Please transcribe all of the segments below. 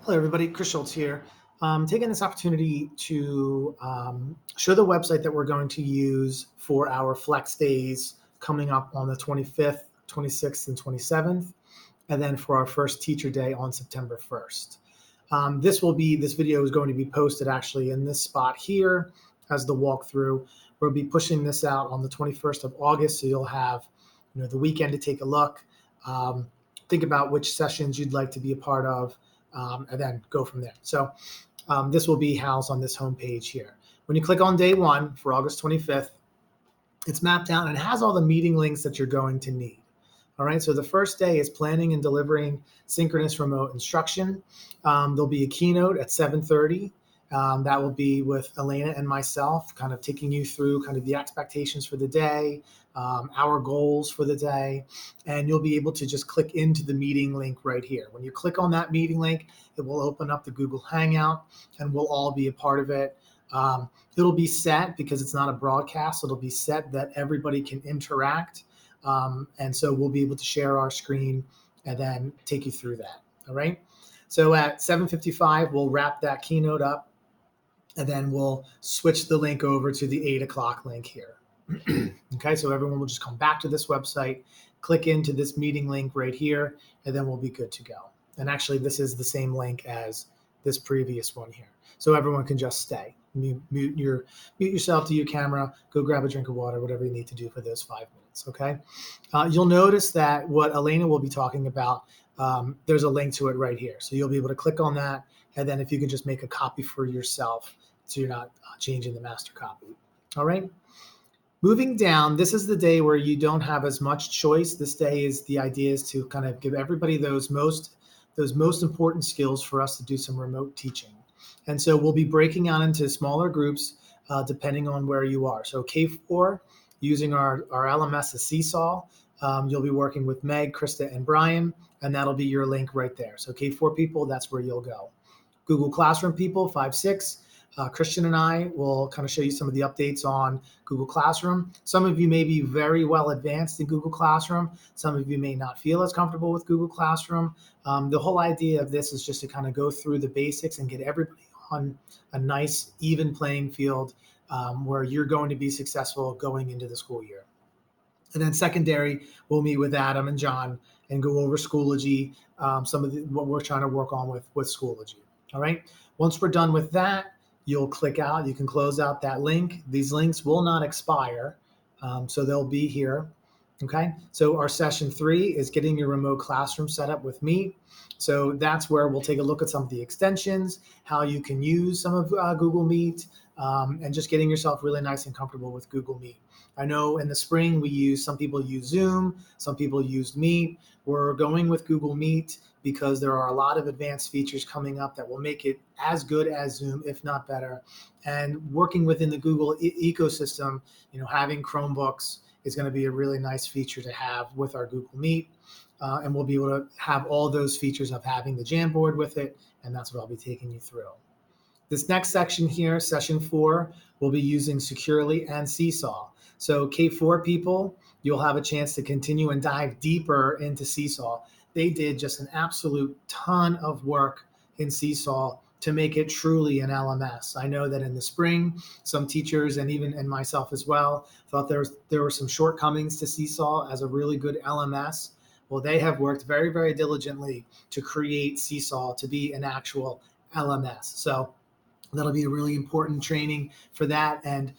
Hello, everybody. Chris Schultz here. Taking this opportunity to show the website that we're going to use for our Flex Days coming up on the 25th, 26th, and 27th, and then for our first Teacher Day on September 1st. This video is going to be posted actually in this spot here as the walkthrough. We'll be pushing this out on the 21st of August, so you'll have the weekend to take a look, think about which sessions you'd like to be a part of, and then go from there. So this will be housed on this homepage here. When you click on day one for August 25th, it's mapped out and it has all the meeting links that you're going to need. All right, so the first day is planning and delivering synchronous remote instruction. There'll be a keynote at 7:30. That will be with Elena and myself, kind of taking you through kind of the expectations for the day, our goals for the day, and you'll be able to just click into the meeting link right here. When you click on that meeting link, it will open up the Google Hangout, and we'll all be a part of it. It'll be set, because it's not a broadcast, it'll be set that everybody can interact. And so we'll be able to share our screen and then take you through that. All right. So at 7:55, we'll wrap that keynote up, and then we'll switch the link over to the 8 o'clock link here. Okay, so everyone will just come back to this website, click into this meeting link right here, and then we'll be good to go. And actually, this is the same link as this previous one here. So everyone can just stay. Mute yourself to your camera, go grab a drink of water, whatever you need to do for those 5 minutes, okay? You'll notice that what Elena will be talking about, there's a link to it right here. So you'll be able to click on that, and then if you can just make a copy for yourself so you're not changing the master copy. All right. Moving down, this is the day where you don't have as much choice. This day is the idea is to kind of give everybody those most important skills for us to do some remote teaching. And so we'll be breaking out into smaller groups depending on where you are. So K4, using our LMS, the Seesaw, you'll be working with Meg, Krista, and Brian, and that'll be your link right there. So K4 people, that's where you'll go. Google Classroom people, 5, 6. Christian and I will kind of show you some of the updates on Google Classroom. Some of you may be very well advanced in Google Classroom. Some of you may not feel as comfortable with Google Classroom. The whole idea of this is just to kind of go through the basics and get everybody on a nice, even playing field where you're going to be successful going into the school year. And then secondary, we'll meet with Adam and John and go over Schoology, some of what we're trying to work on with Schoology. All right. Once we're done with that, you'll click out. You can close out that link. These links will not expire, so they'll be here. Okay. So our session 3 is getting your remote classroom set up with Meet. So that's where we'll take a look at some of the extensions, how you can use some of Google Meet, and just getting yourself really nice and comfortable with Google Meet. I know in the spring some people use Zoom, some people use Meet. We're going with Google Meet because there are a lot of advanced features coming up that will make it as good as Zoom, if not better. And working within the Google ecosystem, having Chromebooks is going to be a really nice feature to have with our Google Meet. And we'll be able to have all those features of having the Jamboard with it, and that's what I'll be taking you through. This next section here, session 4, we'll be using Securely and Seesaw. So K4 people, you'll have a chance to continue and dive deeper into Seesaw. They did just an absolute ton of work in Seesaw to make it truly an LMS. I know that in the spring, some teachers and myself as well thought there were some shortcomings to Seesaw as a really good LMS. Well, they have worked very, very diligently to create Seesaw to be an actual LMS. So that'll be a really important training for that. And,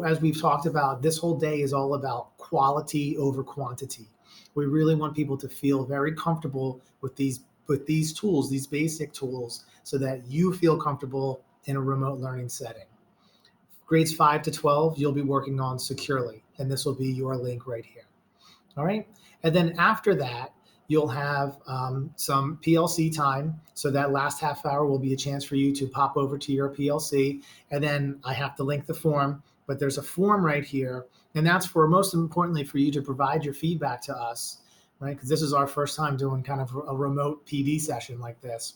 as we've talked about, this whole day is all about quality over quantity. We really want people to feel very comfortable with these tools, these basic tools, so that you feel comfortable in a remote learning setting. Grades 5 to 12, you'll be working on Securely, and this will be your link right here. All right. And then after that, you'll have some PLC time. So that last half hour will be a chance for you to pop over to your PLC. And then I have to link the form, but there's a form right here. And that's for, most importantly, for you to provide your feedback to us, right? Because this is our first time doing kind of a remote PD session like this.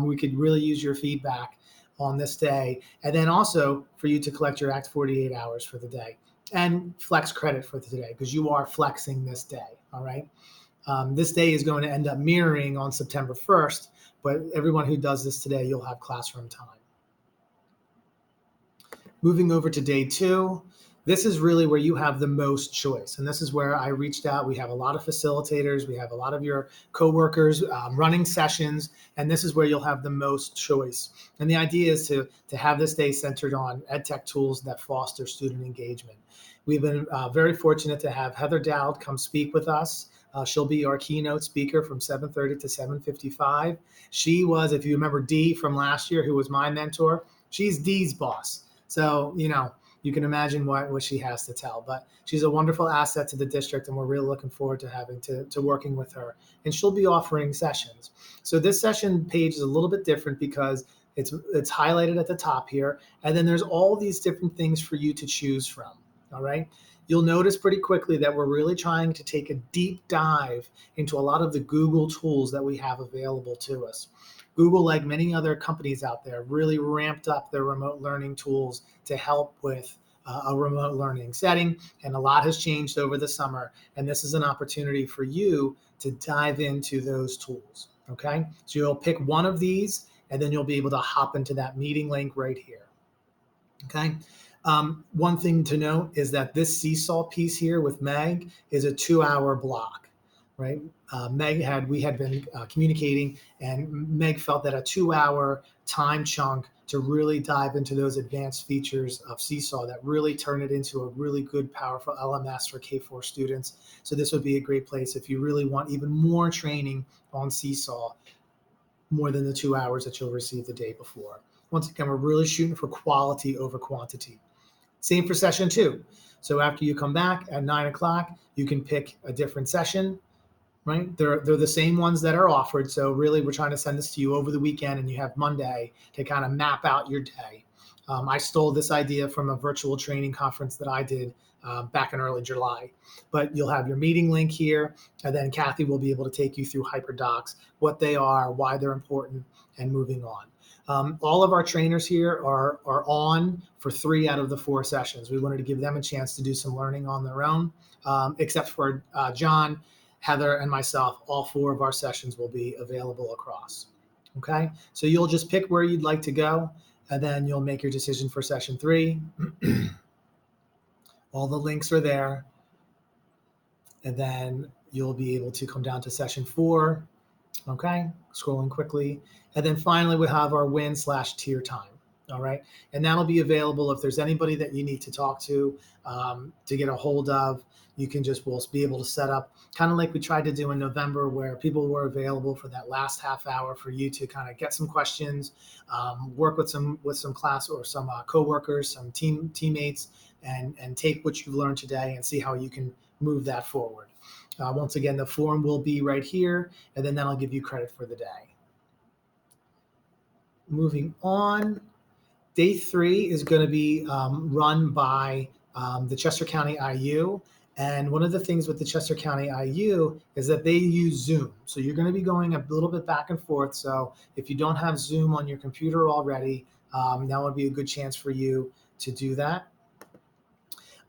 We could really use your feedback on this day. And then also for you to collect your Act 48 hours for the day and flex credit for today, because you are flexing this day. All right. This day is going to end up mirroring on September 1st, but everyone who does this today, you'll have classroom time. Moving over to day 2, this is really where you have the most choice. And this is where I reached out. We have a lot of facilitators. We have a lot of your coworkers running sessions. And this is where you'll have the most choice. And the idea is to have this day centered on EdTech tools that foster student engagement. We've been very fortunate to have Heather Dowd come speak with us. She'll be our keynote speaker from 7:30 to 7:55. She was, if you remember Dee from last year, who was my mentor, she's Dee's boss. So, you can imagine what she has to tell, but she's a wonderful asset to the district, and we're really looking forward to having to working with her. And she'll be offering sessions. So this session page is a little bit different because it's highlighted at the top here, and then there's all these different things for you to choose from. All right. You'll notice pretty quickly that we're really trying to take a deep dive into a lot of the Google tools that we have available to us. Google, like many other companies out there, really ramped up their remote learning tools to help with a remote learning setting. And a lot has changed over the summer. And this is an opportunity for you to dive into those tools. Okay. So you'll pick one of these, and then you'll be able to hop into that meeting link right here. Okay. One thing to note is that this Seesaw piece here with Meg is a 2-hour block, right? We had been communicating, and Meg felt that a 2-hour time chunk to really dive into those advanced features of Seesaw that really turn it into a really good, powerful LMS for K-4 students. So this would be a great place if you really want even more training on Seesaw, more than the 2 hours that you'll receive the day before. Once again, we're really shooting for quality over quantity. Same for session 2. So after you come back at 9 o'clock, you can pick a different session, right? They're the same ones that are offered. So really, we're trying to send this to you over the weekend, and you have Monday to kind of map out your day. I stole this idea from a virtual training conference that I did back in early July. But you'll have your meeting link here, and then Kathy will be able to take you through HyperDocs, what they are, why they're important, and moving on. All of our trainers here are on for 3 out of the 4 sessions. We wanted to give them a chance to do some learning on their own, except for John, Heather, and myself. All 4 of our sessions will be available across. Okay, so you'll just pick where you'd like to go, and then you'll make your decision for session 3. All the links are there, and then you'll be able to come down to session 4. Okay, scrolling quickly. And then finally, we have our win/tier time. All right. And that'll be available if there's anybody that you need to talk to get a hold of. We'll be able to set up kind of like we tried to do in November, where people were available for that last half hour for you to kind of get some questions, work with some class or some coworkers, some teammates, and take what you've learned today and see how you can move that forward. Once again, the form will be right here, and then that'll give you credit for the day. Moving on, day 3 is going to be run by the Chester County IU. And one of the things with the Chester County IU is that they use Zoom. So you're going to be going a little bit back and forth. So if you don't have Zoom on your computer already, that would be a good chance for you to do that.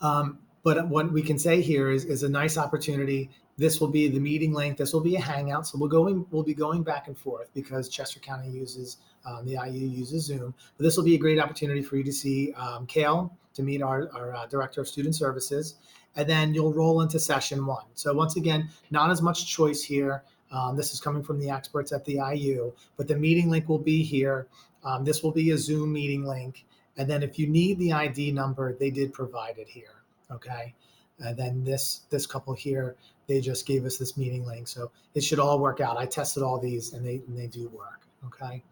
But what we can say here is a nice opportunity. This will be the meeting link. This will be a hangout. So we'll be going back and forth because Chester County uses, the IU uses Zoom. But this will be a great opportunity for you to see Kale, to meet our Director of Student Services. And then you'll roll into session 1. So once again, not as much choice here. This is coming from the experts at the IU, but the meeting link will be here. This will be a Zoom meeting link. And then if you need the ID number, they did provide it here. Okay. And then this couple here, they just gave us this meeting link. So it should all work out. I tested all these and they do work. Okay.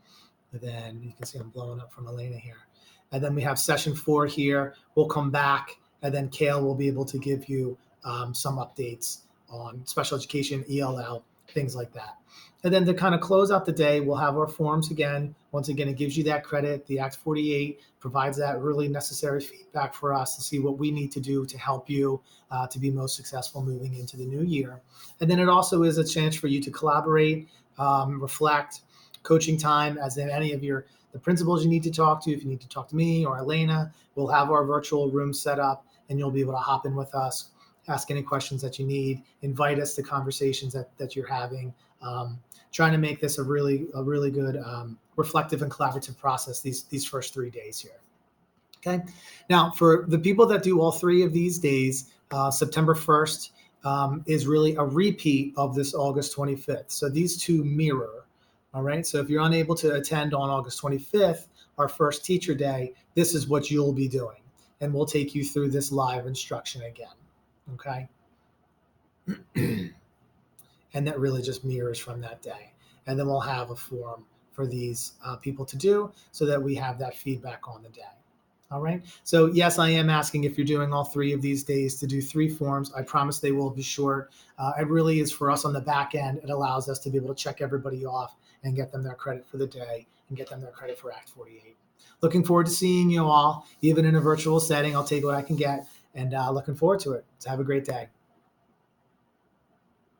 And then you can see I'm blowing up from Elena here. And then we have session 4 here. We'll come back, and then Kale will be able to give you some updates on special education, ELL, things like that. And then to kind of close out the day, we'll have our forms again. Once again, it gives you that credit. The Act 48 provides that really necessary feedback for us to see what we need to do to help you to be most successful moving into the new year. And then it also is a chance for you to collaborate, reflect, coaching time, as in any of the principals you need to talk to. If you need to talk to me or Elena, we'll have our virtual room set up, and you'll be able to hop in with us, ask any questions that you need, invite us to conversations that you're having, trying to make this a really good reflective and collaborative process these first 3 days here. Okay. Now, for the people that do all 3 of these days, September 1st is really a repeat of this August 25th. So these two mirror. All right. So if you're unable to attend on August 25th, our first teacher day, this is what you'll be doing. And we'll take you through this live instruction again. Okay. And that really just mirrors from that day. And then we'll have a form for these people to do so that we have that feedback on the day. All right. So yes, I am asking if you're doing all 3 of these days to do 3 forms. I promise they will be short. It really is for us on the back end. It allows us to be able to check everybody off and get them their credit for the day and get them their credit for Act 48. Looking forward to seeing you all, even in a virtual setting. I'll take what I can get, and looking forward to it. So have a great day.